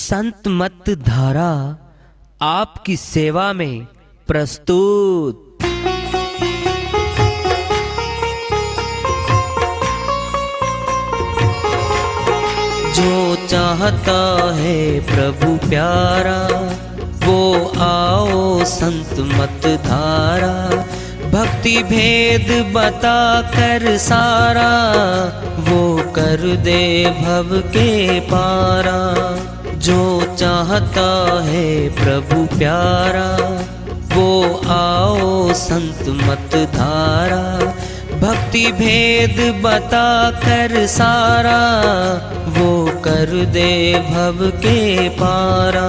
संत मत धारा आपकी सेवा में प्रस्तुत। जो चाहता है प्रभु प्यारा वो आओ संत मत धारा। भक्ति भेद बता कर सारा वो कर दे भव के पारा। जो चाहता है प्रभु प्यारा वो आओ संत मत धारा। भक्ति भेद बता कर सारा वो कर दे भव के पारा।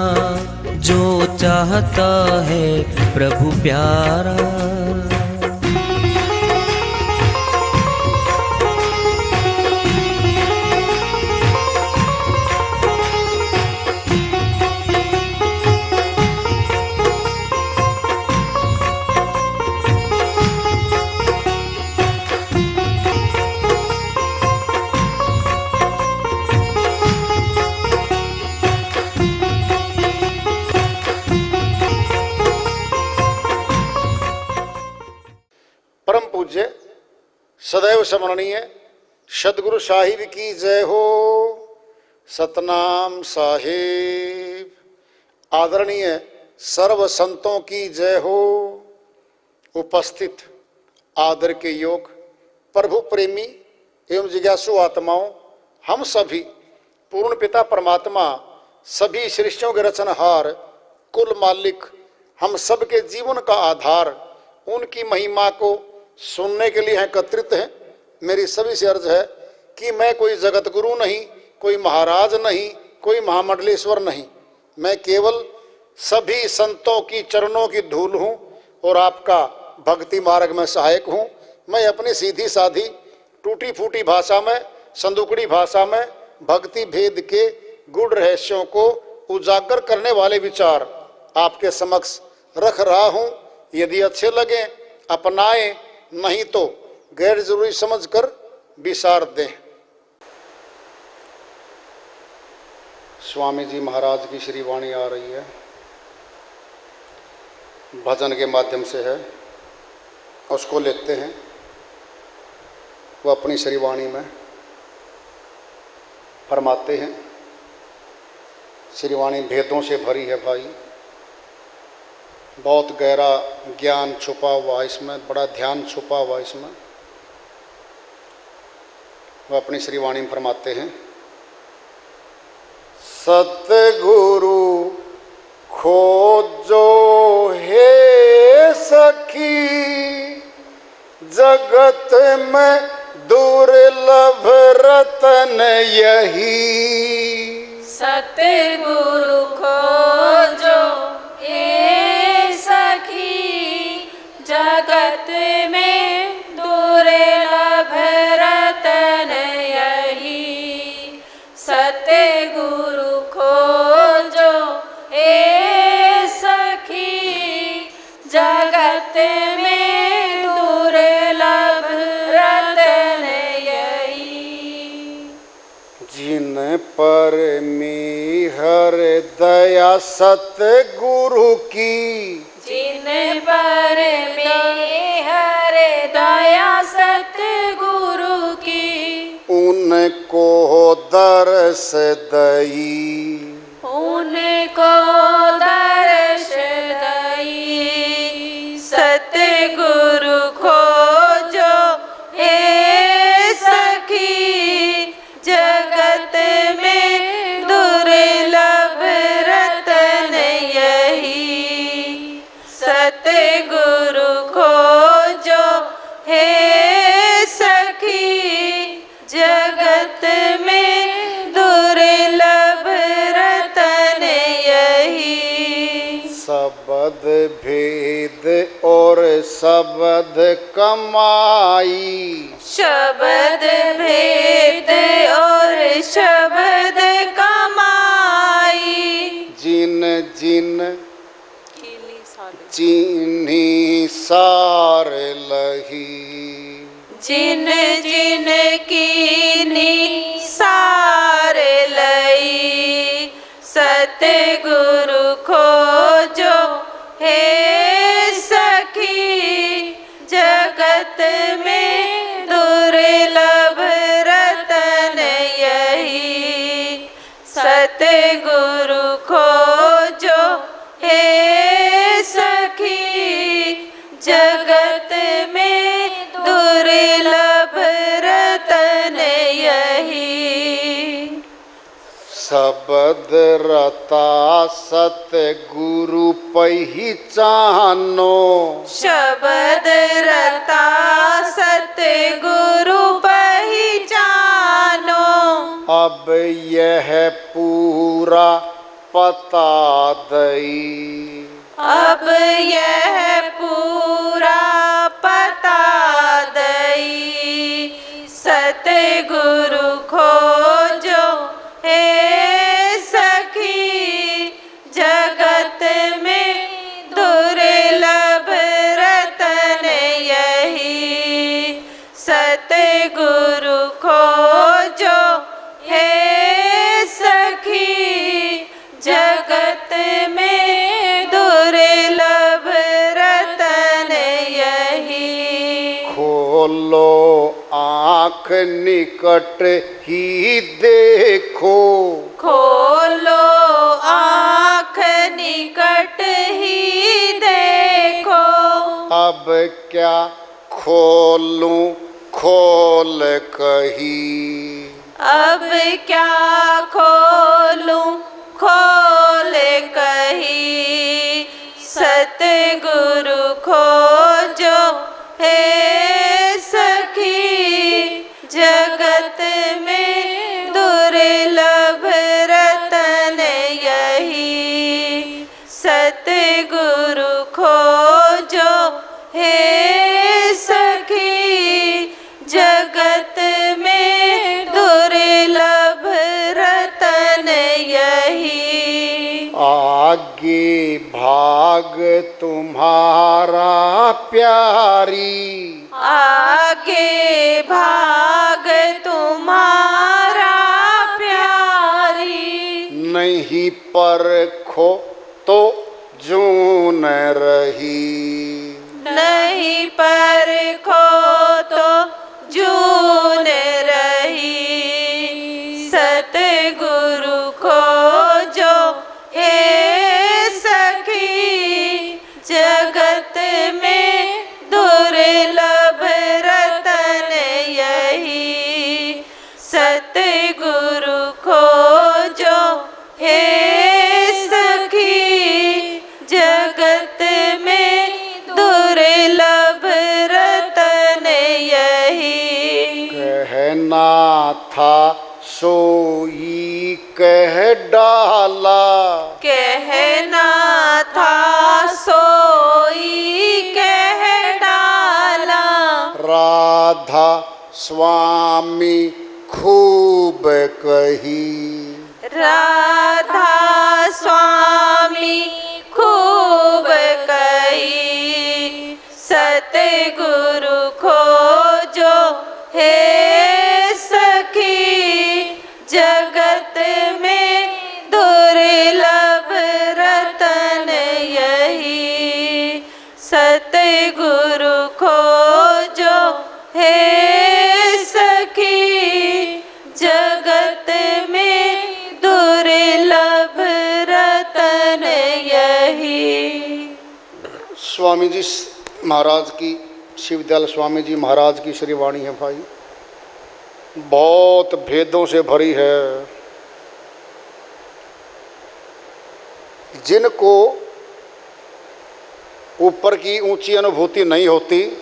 जो चाहता है प्रभु प्यारा। परम पूज्य सदैव स्मरणीय सदगुरु साहिब की जय हो। सतनाम साहिब। आदरणीय सर्व संतों की जय हो। उपस्थित आदर के योग प्रभु प्रेमी एवं जिज्ञासु आत्माओं, हम सभी पूर्ण पिता परमात्मा सभी सृष्टियों के रचनहार कुल मालिक हम सबके जीवन का आधार उनकी महिमा को सुनने के लिए एकत्रित हैं। मेरी सभी से अर्ज है कि मैं कोई जगत गुरु नहीं, कोई महाराज नहीं, कोई महामंडलेश्वर नहीं। मैं केवल सभी संतों की चरणों की धूल हूँ और आपका भक्ति मार्ग में सहायक हूँ। मैं अपनी सीधी साधी टूटी फूटी भाषा में, संदुकड़ी भाषा में भक्ति भेद के गूढ़ रहस्यों को उजागर करने वाले विचार आपके समक्ष रख रहा हूँ। यदि अच्छे लगे अपनाएं, नहीं तो गैर जरूरी समझकर विसार दें। स्वामी जी महाराज की श्री वाणी आ रही है, भजन के माध्यम से है, उसको लेते हैं। वो अपनी श्री वाणी में फरमाते हैं। श्री वाणी भेदों से भरी है भाई, बहुत गहरा ज्ञान छुपा हुआ इसमें, बड़ा ध्यान छुपा हुआ इसमें। वह अपनी श्री वाणी में फरमाते हैं। सतगुरु खोजो हे सखी, जगत में दुर्लभ रतन यही। सतगुरु खोजो सखी, जगत में दुर्लभ रतन यही। सतगुरु खोजो ए सखी, जगत में दुर्लभ रतन यही। जिन पर मेहर दया सतगुरु की, जिन पर मेहर दया सतगुरु की, उनको दर्श दई, उनको दर्श दई। सतगुरु खोजो हे सखी, जगत में दुर्लभ रतन यही। सतगुरु खोजो हे सखी, जगत में दुर्लभ रतन यही। शब्द भेद और शब्द कमाई, शब्द भेद और शब्द कमाई। जिन जिन चीन्ही सार लही, जिन जिन की निसार लई। सतगुरु खोजो हे सखी, जगत में दुर्लभ रतन यही। सतगुरु खोजो हे सखी, जगत में दुर्लभ रतन यही। शब्द रता सतगुरु पहिचानो, शब्द रता सतगुरु पहिचानो। अब यह पूरा पता दई, अब यह पूरा पता दई। सतगुरु खोजो हे सखी, जगत में दुर्लभ रतन यही। सतगुरु खोजो हे सखी, जगत में दुर्लभ रतन यही। खोलो आँख निकट ही देखो, खोलो आँख निकट ही देखो। अब क्या खोलूं खोल कही, अब क्या खोलूं खोल कही। सतगुरु खोजो हे सखी, जगत में दुर्लभ रतन यही। सतगुरु खोजो हे सखी, जगत में दुर्लभ रतन यही। आगे भाग तुम्हारा प्यारी, आगे भाग तुम्हारा प्यारी। नहीं परखो तो जून रही, नहीं परखो तो जून रही। सतगुरु खोजो हे सखी, जगत में दुर्लभ रतन यही। सतगुरु खोजो हे सखी, जगत में दुर्लभ रतन यही। कहना था सोई कह डाला, कहना था सोई कह डाला। राधा स्वामी खूब कही, राधा स्वामी खूब कही। सतगुरु खोजो हे सखी, जगत में दुर्लभ रतन यही। सतगुरु खोजो हे सखी, जगत में दुर्लभ रतन यही। स्वामी जी महाराज की, शिवदयाल स्वामी जी महाराज की श्री वाणी है भाई, बहुत भेदों से भरी है। जिनको ऊपर की ऊंची अनुभूति नहीं होती,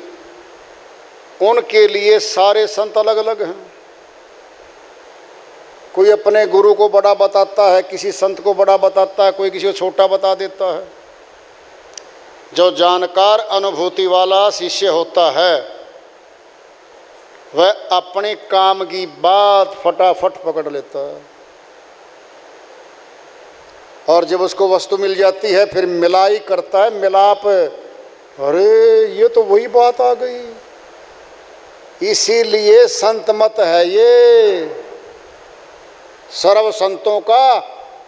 उनके लिए सारे संत अलग अलग हैं। कोई अपने गुरु को बड़ा बताता है, किसी संत को बड़ा बताता है, कोई किसी को छोटा बता देता है। जो जानकार अनुभूति वाला शिष्य होता है, वह अपने काम की बात फटाफट पकड़ लेता है, और जब उसको वस्तु मिल जाती है फिर मिलाई करता है, मिलाप। अरे ये तो वही बात आ गई। इसीलिए संत मत है ये। सर्व संतों का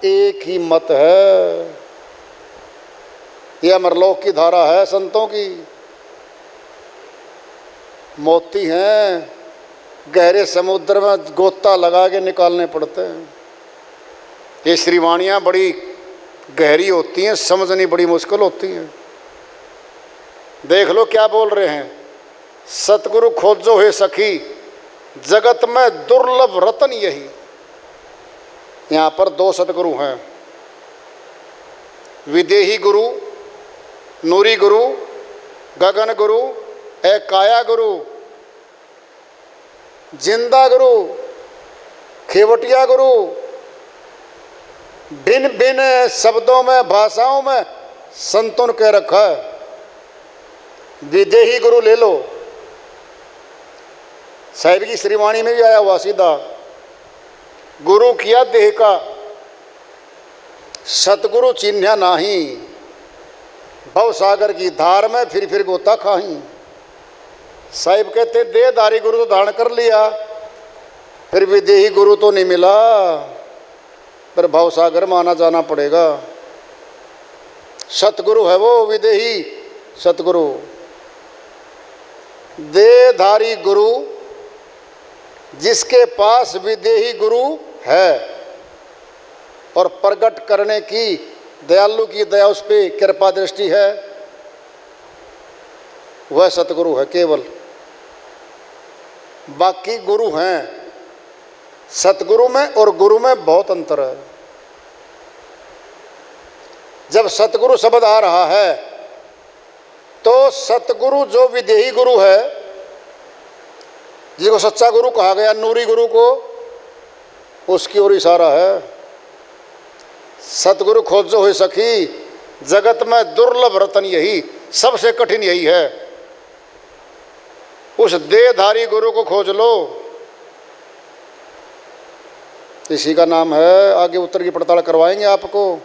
एक ही मत है। यह अमरलोक की धारा है, संतों की मोती हैं, गहरे समुद्र में गोता लगा के निकालने पड़ते हैं। ये श्रीवाणियाँ बड़ी गहरी होती हैं, समझनी बड़ी मुश्किल होती हैं। देख लो क्या बोल रहे हैं, सतगुरु खोजो हे सखी, जगत में दुर्लभ रतन यही। यहाँ पर दो सतगुरु हैं, विदेही गुरु, नूरी गुरु, गगन गुरु, काया गुरु, जिंदा गुरु, खेवटिया गुरु। भिन्न भिन्न शब्दों में, भाषाओं में संतों ने कह रखा है। विदेही गुरु ले लो, साहिब की श्रीवाणी में भी आया हुआ सीधा, गुरु किया देह का, सतगुरु चिन्ह नाही, भव सागर की धार में फिर गोता खाही। साहिब कहते देहधारी गुरु तो धारण कर लिया, फिर विदेही गुरु तो नहीं मिला, पर भव सागर में आना जाना पड़ेगा। सतगुरु है वो विदेही सतगुरु। देहधारी गुरु जिसके पास विदेही गुरु है और प्रकट करने की दयालु की दया उस पर कृपा दृष्टि है, वह सतगुरु है केवल। बाकी गुरु हैं, सतगुरु में और गुरु में बहुत अंतर है। जब सतगुरु शब्द आ रहा है तो सतगुरु जो विदेही गुरु है, जिसको सच्चा गुरु कहा गया, नूरी गुरु को, उसकी ओर इशारा है। सतगुरु खोजो हो सखी, जगत में दुर्लभ रतन यही, सबसे कठिन यही है। उस देहधारी गुरु को खोज लो, इसी का नाम है। आगे उत्तर की पड़ताल करवाएंगे आपको।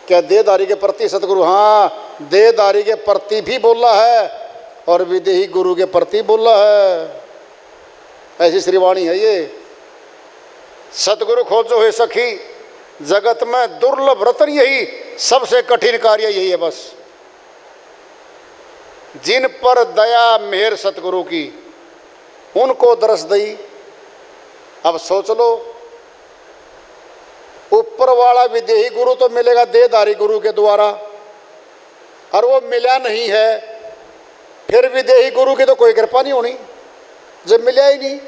क्या देहधारी के प्रति सतगुरु, हाँ देहधारी के प्रति भी बोला है और विदेही गुरु के प्रति बोला है। ऐसी श्रीवाणी है ये। सतगुरु खोजो हे सखी, जगत में दुर्लभ रतन यही, सबसे कठिन कार्य यही है बस। जिन पर दया मेहर सतगुरु की, उनको दरस दई। अब सोच लो, ऊपर वाला विदेही गुरु तो मिलेगा देहधारी गुरु के द्वारा, और वो मिला नहीं है, फिर विदेही गुरु की तो कोई कृपा नहीं होनी जब मिला ही नहीं।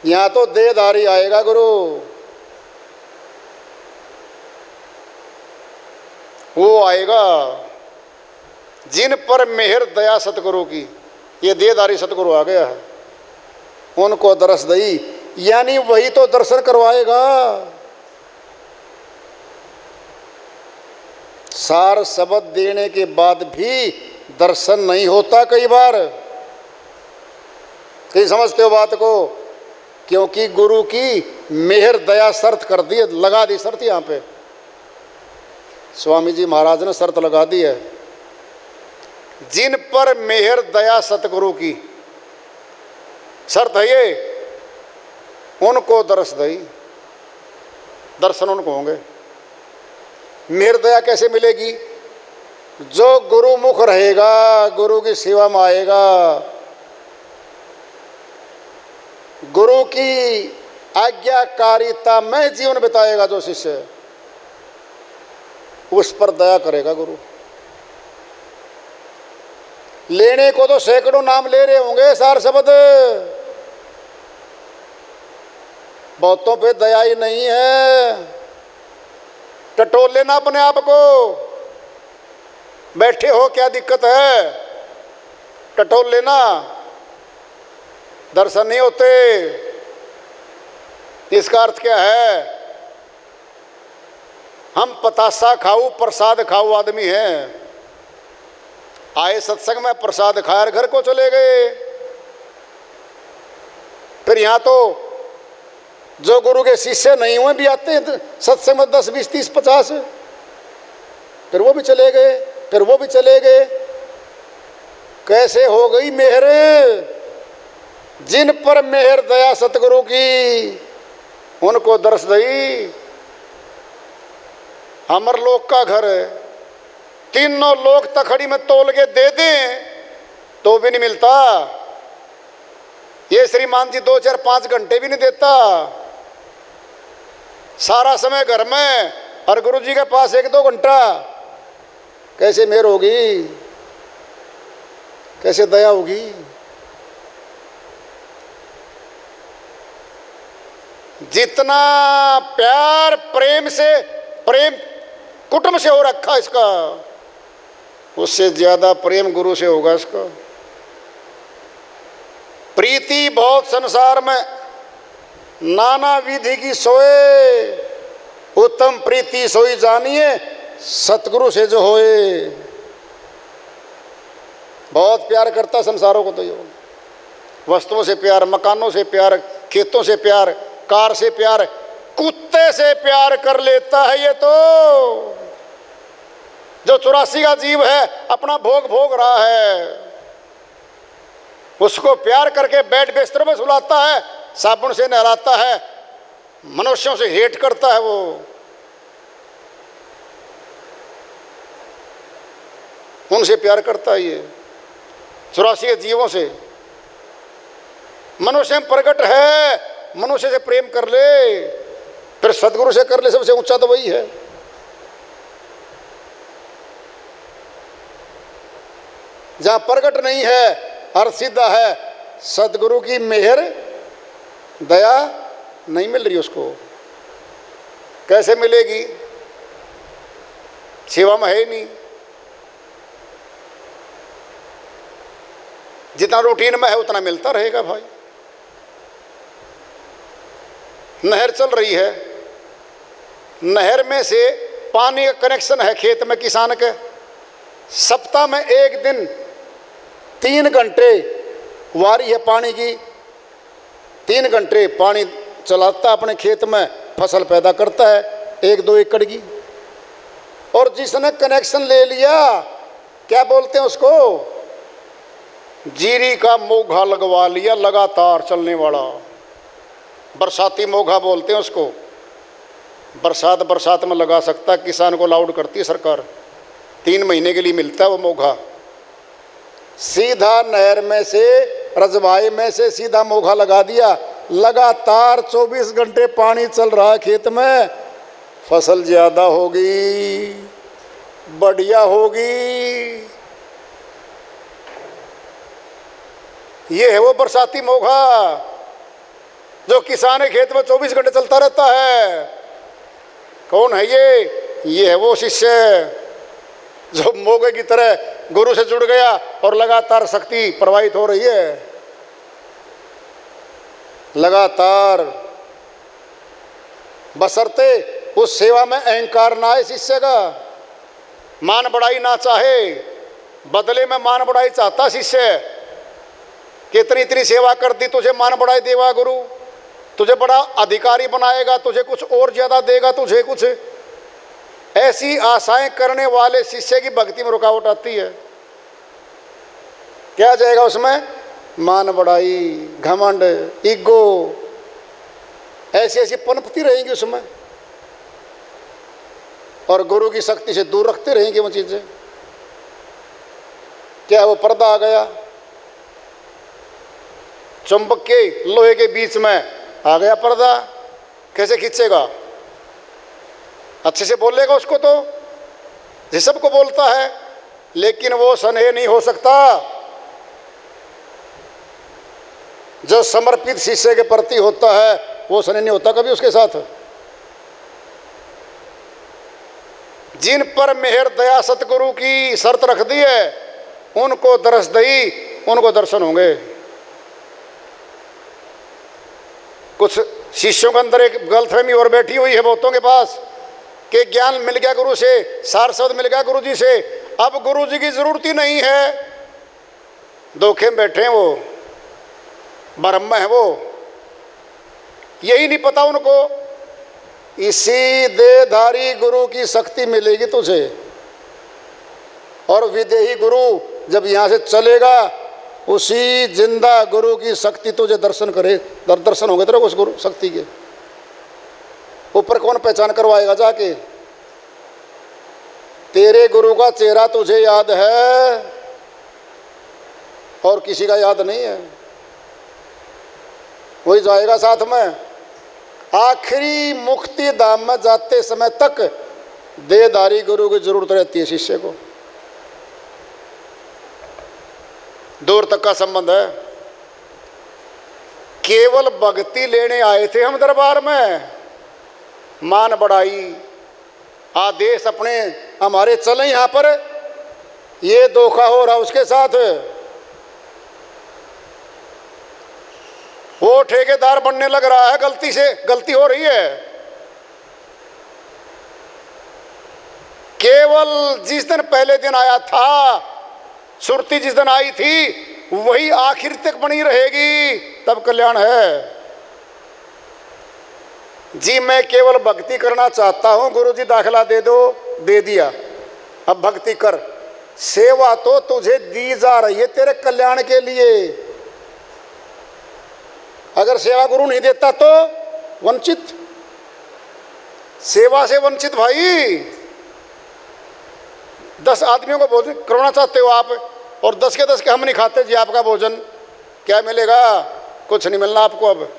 यहां तो देहधारी आएगा गुरु, वो आएगा जिन पर मेहर दया सतगुरु की। ये देहधारी सतगुरु आ गया है, उनको दरस दई, यानी वही तो दर्शन करवाएगा। सार शब्द देने के बाद भी दर्शन नहीं होता कई बार। कहीं समझते हो बात को? क्योंकि गुरु की मेहर दया शर्त कर दी, लगा दी शर्त। यहाँ पे स्वामी जी महाराज ने शर्त लगा दी है, जिन पर मेहर दया सतगुरु की, शर्त है ये, उनको दरस दई, दर्शन उनको होंगे। मेहर दया कैसे मिलेगी? जो गुरु मुख रहेगा, गुरु की सेवा में आएगा, गुरु की आज्ञाकारिता में जीवन बिताएगा, जो शिष्य उस पर दया करेगा गुरु। लेने को तो सैकड़ों नाम ले रहे होंगे सार शब्द, बहुतों पे दया ही नहीं है। टटोल लेना अपने आप को, बैठे हो क्या दिक्कत है, टटोल लेना, दर्शन नहीं होते। इसका अर्थ क्या है? हम पतासा खाऊ प्रसाद खाऊ आदमी हैं। आए सत्संग में प्रसाद खाया घर को चले गए। फिर यहाँ तो जो गुरु के शिष्य नहीं हुए भी आते हैं सत्संग में 10, 20, 30, 50, फिर वो भी चले गए, फिर वो भी चले गए। कैसे हो गई मेहर? जिन पर मेहर दया सतगुरु की, उनको दर्श दई। अमर लोक का घर है, तीनों लोग तखड़ी में तोल के दे दें तो भी नहीं मिलता। ये श्रीमान जी 2, 4, 5 घंटे भी नहीं देता, सारा समय घर में, और गुरु जी के पास 1-2 घंटा। कैसे मेहर होगी, कैसे दया होगी। जितना प्यार प्रेम से, प्रेम कुटुंब से हो रखा इसका, उससे ज्यादा प्रेम गुरु से होगा इसका। प्रीति बहुत संसार में, नाना विधि की सोए, उत्तम प्रीति सोई जानिए, सतगुरु से जो होए। बहुत प्यार करता संसारों को तो ये, वस्तुओं से प्यार, मकानों से प्यार, खेतों से प्यार, कार से प्यार, कुत्ते से प्यार कर लेता है ये तो। जो 84 का जीव है, अपना भोग भोग रहा है, उसको प्यार करके बेड बिस्तर में सुलाता है, साबुन से नहलाता है, मनुष्यों से हेट करता है वो। उनसे प्यार करता है ये 84 जीवों से। मनुष्य में प्रकट है, मनुष्य से प्रेम कर ले, फिर सदगुरु से कर ले, सबसे ऊंचा तो वही है। जहां प्रकट नहीं है, अर्थ सीधा है, सदगुरु की मेहर दया नहीं मिल रही उसको। कैसे मिलेगी, सेवा में है ही नहीं। जितना रूटीन में है उतना मिलता रहेगा भाई। नहर चल रही है, नहर में से पानी का कनेक्शन है खेत में किसान के, सप्ताह में 1 दिन 3 घंटे वारी है पानी की, 3 घंटे पानी चलाता अपने खेत में, फसल पैदा करता है 1-2 एकड़ की। और जिसने कनेक्शन ले लिया, क्या बोलते हैं उसको, जीरी का मोघा लगवा लिया, लगातार चलने वाला, बरसाती मोघा बोलते हैं उसको। बरसात में लगा सकता है, किसान को अलाउड करती है सरकार, 3 महीने के लिए मिलता है वो मोघा। सीधा नहर में से, रजवाई में से सीधा मोघा लगा दिया, लगातार 24 घंटे पानी चल रहा है खेत में, फसल ज्यादा होगी, बढ़िया होगी। ये है वो बरसाती मोघा जो किसान के खेत में 24 घंटे चलता रहता है। कौन है ये है वो शिष्य जो मोघे की तरह गुरु से जुड़ गया और लगातार शक्ति प्रवाहित हो रही है, लगातार। बशर्ते उस सेवा में अहंकार ना आए शिष्य का, मान बढ़ाई ना चाहे। बदले में मान बढ़ाई चाहता शिष्य, कितनी इतनी सेवा कर दी, तुझे मान बढ़ाई देगा गुरु, तुझे बड़ा अधिकारी बनाएगा, तुझे कुछ और ज्यादा देगा, तुझे कुछ। ऐसी आशाएं करने वाले शिष्य की भक्ति में रुकावट आती है। क्या जाएगा उसमें, मान बढ़ाई, घमंड, ईगो, ऐसी पनपती रहेंगी उसमें, और गुरु की शक्ति से दूर रखते रहेंगे वो चीजें। क्या वो पर्दा आ गया, चुंबक के लोहे के बीच में आ गया पर्दा, कैसे खींचेगा? अच्छे से बोलेगा उसको तो, ये सबको बोलता है, लेकिन वो स्नेह नहीं हो सकता जो समर्पित शिष्य के प्रति होता है। वो स्नेह नहीं होता कभी उसके साथ। जिन पर मेहर दया सतगुरु की शर्त रख दी है, उनको दर्श दई, उनको दर्शन होंगे। कुछ शिष्यों के अंदर एक गलतफहमी और बैठी हुई है बहुतों के पास कि ज्ञान मिल गया गुरु से, सार शब्द मिल गया गुरु जी से, अब गुरु जी की जरूरत ही नहीं है। धोखे में बैठे हैं वो, भ्रम में है वो, यही नहीं पता उनको। इसी देहधारी गुरु की शक्ति मिलेगी तुझे, और विदेही गुरु जब यहाँ से चलेगा, उसी जिंदा गुरु की शक्ति तुझे दर्शन करे, दर्शन होंगे तेरे उस गुरु शक्ति के। ऊपर कौन पहचान करवाएगा जाके? तेरे गुरु का चेहरा तुझे याद है और किसी का याद नहीं है, वही जाएगा साथ में। आखिरी मुक्ति धाम में जाते समय तक देहधारी गुरु की जरूरत रहती है शिष्य को। दूर तक का संबंध है। केवल भक्ति लेने आए थे हम दरबार में, मान बढ़ाई आदेश अपने हमारे चले यहाँ पर, ये धोखा हो रहा उसके साथ। वो ठेकेदार बनने लग रहा है, गलती से गलती हो रही है। केवल जिस दिन पहले दिन आया था, सुरती जिस दिन आई थी, वही आखिर तक बनी रहेगी, तब कल्याण है। जी मैं केवल भक्ति करना चाहता हूं, गुरुजी दाखिला दे दो, दे दिया, अब भक्ति कर। सेवा तो तुझे दी जा रही है तेरे कल्याण के लिए। अगर सेवा गुरु नहीं देता तो वंचित, सेवा से वंचित। भाई 10 आदमियों का भोजन करवाना चाहते हो आप, और 10 के 10 के हम नहीं खाते जी आपका भोजन, क्या मिलेगा? कुछ नहीं मिलना आपको। अब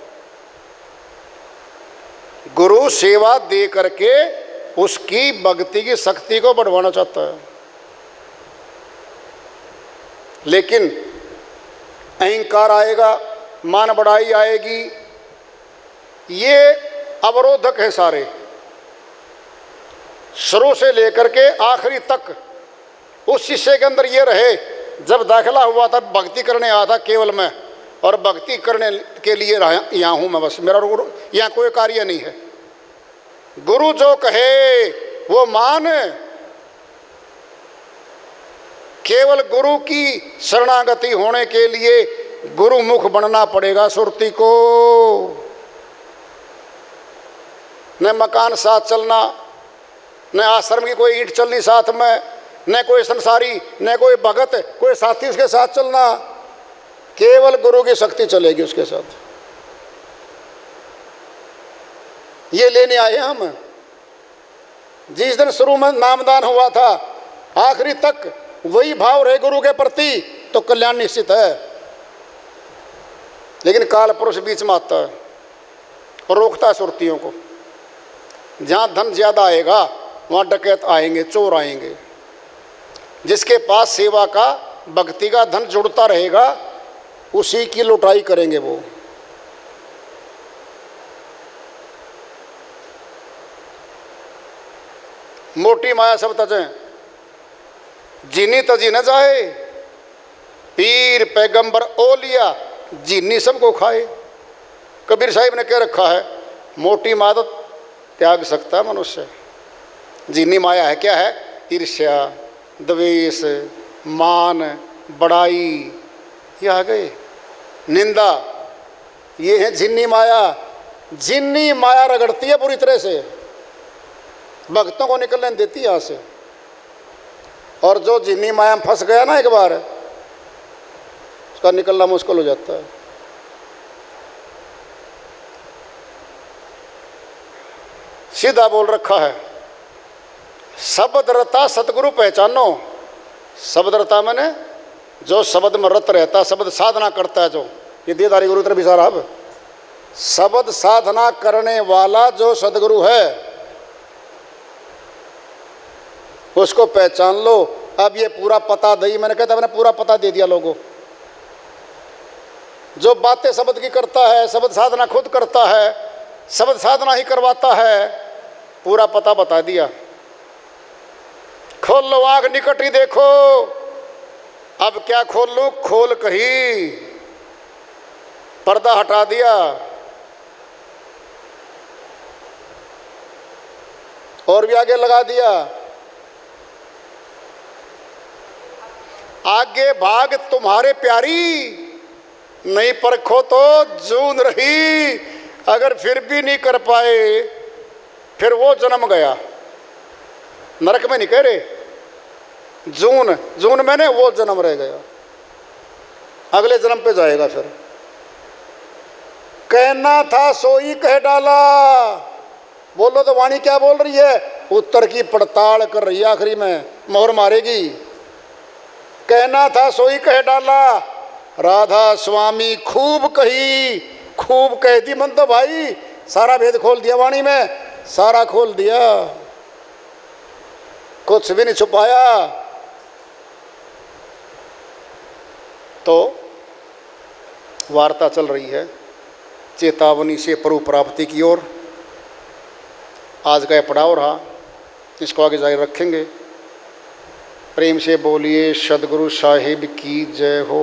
गुरु सेवा दे करके उसकी भक्ति की शक्ति को बढ़वाना चाहता है, लेकिन अहंकार आएगा, मान बढ़ाई आएगी, ये अवरोधक है सारे। शुरू से लेकर के आखिरी तक उस शिष्य के अंदर ये रहे। जब दाखिला हुआ था भक्ति करने आया था केवल मैं, और भक्ति करने के लिए यहाँ हूँ मैं, बस मेरा यहाँ कोई कार्य नहीं है। गुरु जो कहे वो मान। केवल गुरु की शरणागति होने के लिए गुरुमुख बनना पड़ेगा सुरती को। न मकान साथ चलना, न आश्रम की कोई ईंट चलनी साथ में, न कोई संसारी, न कोई भगत, कोई साथी उसके साथ चलना। केवल गुरु की शक्ति चलेगी उसके साथ। ये लेने आए हम। जिस दिन शुरू में नामदान हुआ था, आखिरी तक वही भाव रहे गुरु के प्रति, तो कल्याण निश्चित है। लेकिन काल पुरुष बीच में आता है और रोकता है सुरतियों को। जहाँ धन ज्यादा आएगा वहाँ डकैत आएंगे, चोर आएंगे। जिसके पास सेवा का, भक्ति का धन जुड़ता रहेगा, उसी की लुटाई करेंगे वो। मोटी माया सब तजें, जीनी तजी न जाए। पीर पैगंबर ओलिया जीनी सबको खाए। कबीर साहिब ने कह रखा है, मोटी माया तो त्याग सकता है मनुष्य, जीनी माया है क्या है? ईर्ष्या, द्वेष, मान, बड़ाई, ये आ गए, निंदा, ये है जिन्नी माया। जिन्नी माया रगड़ती है पूरी तरह से, भक्तों को निकलने देती है यहाँ से। और जो जिन्नी माया में फंस गया ना एक बार, उसका निकलना मुश्किल हो जाता है। सीधा बोल रखा है, शब्द रता सतगुरु पहचानो। शब्द रता मैंने जो शब्द में रत रहता, शब्द साधना करता है, जो ये देदारी गुरु तरफ इशारा। अब शब्द साधना करने वाला जो सदगुरु है उसको पहचान लो। अब ये पूरा पता दई, मैंने कहता मैंने पूरा पता दे दिया लोगों। जो बातें शब्द की करता है, शब्द साधना खुद करता है, शब्द साधना ही करवाता है, पूरा पता बता दिया। खोल लो आँख, निकट ही देखो। अब क्या खोल लूं? खोल कही, पर्दा हटा दिया और भी आगे लगा दिया। आगे भाग तुम्हारे प्यारी, नहीं परखो तो जून रही। अगर फिर भी नहीं कर पाए, फिर वो जन्म गया। नरक में नहीं कह रहे, जून, जून मैंने वो जन्म रह गया, अगले जन्म पे जाएगा। फिर कहना था सोई कह डाला, बोलो तो वाणी क्या बोल रही है? उत्तर की पड़ताल कर रही है, आखिरी में मोहर मारेगी। कहना था सोई कह डाला, राधा स्वामी खूब कही, खूब कह दी। मन तो भाई सारा भेद खोल दिया वाणी में, सारा खोल दिया, कुछ भी नहीं छुपाया। तो वार्ता चल रही है चेतावनी से प्रभु प्राप्ति की ओर। आज का यह पड़ाव रहा, इसको आगे जारी रखेंगे। प्रेम से बोलिए सदगुरु साहिब की जय हो।